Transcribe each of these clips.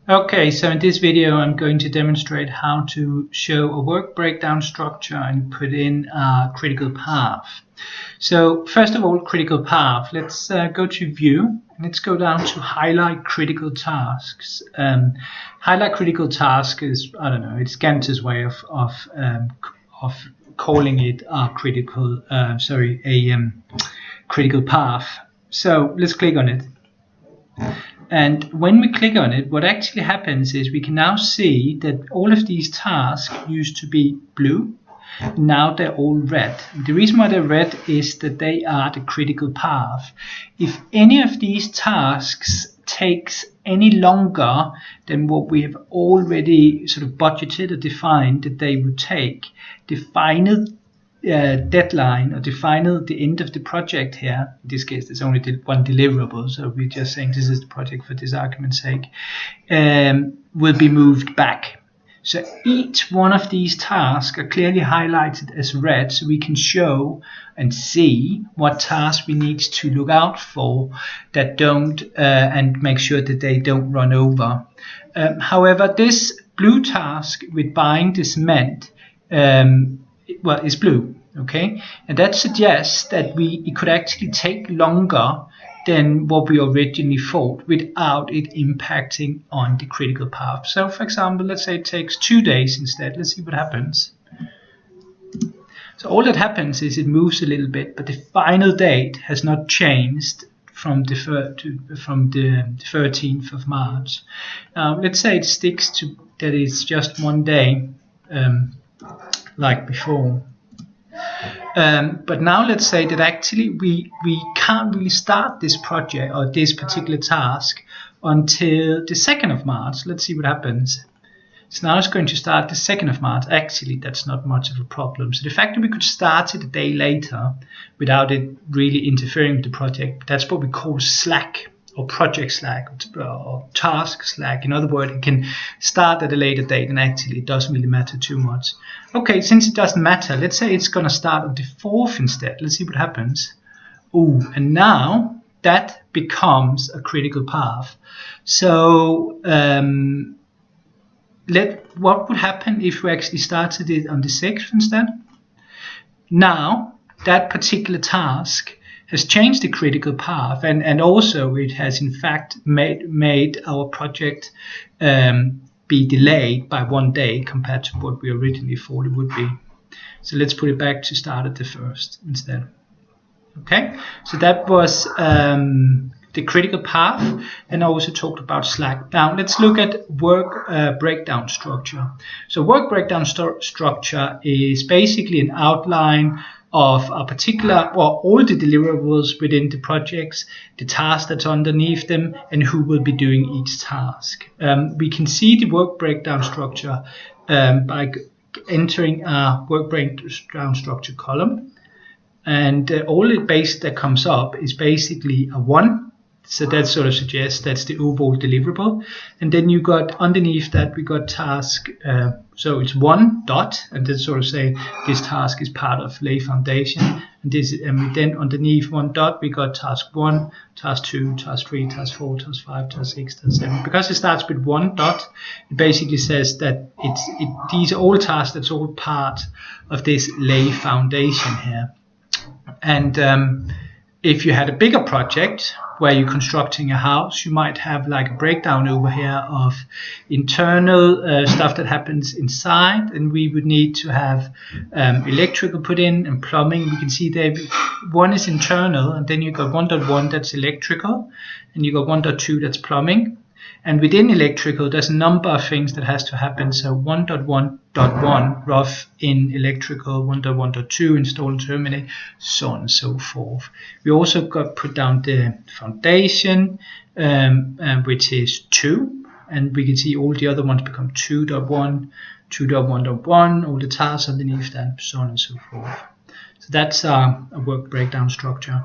Okay, so in this video I'm going to demonstrate how to show a work breakdown structure and put in a critical path. So first of all, critical path. Let's go to view and let's go down to highlight critical tasks. Highlight critical task is, I don't know, it's Gantt's way of calling it a critical critical path. So let's click on it. And when we click on it, what actually happens is we can now see that all of these tasks used to be blue. Now they're all red. The reason why they're red is that they are the critical path. If any of these tasks takes any longer than what we have already sort of budgeted or defined that they would take, the final deadline or the end of the project here, in this case there's only one deliverable, so we're just saying this is the project for this argument's sake, will be moved back. So each one of these tasks are clearly highlighted as red, so we can show and see what tasks we need to look out for that don't and make sure that they don't run over. However, this blue task with buying this cement is blue, okay, and that suggests that it could actually take longer than what we originally thought without it impacting on the critical path. So for example, let's say it takes 2 days instead. Let's see what happens. So all that happens is it moves a little bit, but the final date has not changed from the 13th of March. Now let's say it sticks to that it's just 1 day, like before. But now let's say that actually we can't really start this project or this particular task until the 2nd of March. Let's see what happens. So now it's going to start the 2nd of March. Actually, that's not much of a problem. So the fact that we could start it a day later without it really interfering with the project, that's what we call slack, or project slack, or task slack. In other words, it can start at a later date and actually it doesn't really matter too much. Okay, since it doesn't matter, let's say it's going to start on the 4th instead. Let's see what happens. Oh, and now that becomes a critical path. So what would happen if we actually started it on the 6th instead? Now that particular task has changed the critical path, and also it has in fact made our project be delayed by 1 day compared to what we originally thought it would be. So let's put it back to start at the 1st instead. Okay, so that was the critical path, and I also talked about slack. Now let's look at work breakdown structure. So work breakdown structure is basically an outline of a particular, well, all the deliverables within the projects, the task that's underneath them, and who will be doing each task. We can see the work breakdown structure by entering a work breakdown structure column, and all the base that comes up is basically a 1. So that sort of suggests that's the overall deliverable. And then you got underneath that, we got task, so it's 1 dot, and then sort of say this task is part of lay foundation. And then underneath 1 dot, we got task 1, task 2, task 3, task 4, task 5, task 6, task 7. Because it starts with 1 dot, it basically says that these are all tasks that's all part of this lay foundation here. And if you had a bigger project where you're constructing a house, you might have like a breakdown over here of internal stuff that happens inside, and we would need to have electrical put in and plumbing. We can see there 1 is internal, and then you got 1.1 that's electrical, and you got 1.2 that's plumbing. And within electrical, there's a number of things that has to happen. So 1.1.1 rough in electrical, 1.1.2 install and terminate, so on and so forth. We also got put down the foundation, which is 2, and we can see all the other ones become 2.1, 2.1.1, all the tasks underneath that, so on and so forth. So that's a work breakdown structure.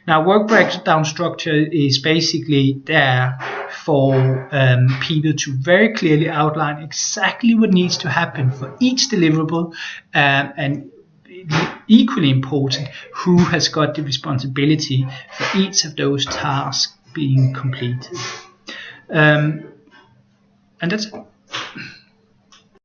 Now, work breakdown structure is basically there for people to very clearly outline exactly what needs to happen for each deliverable, and equally important, who has got the responsibility for each of those tasks being completed. And that's it.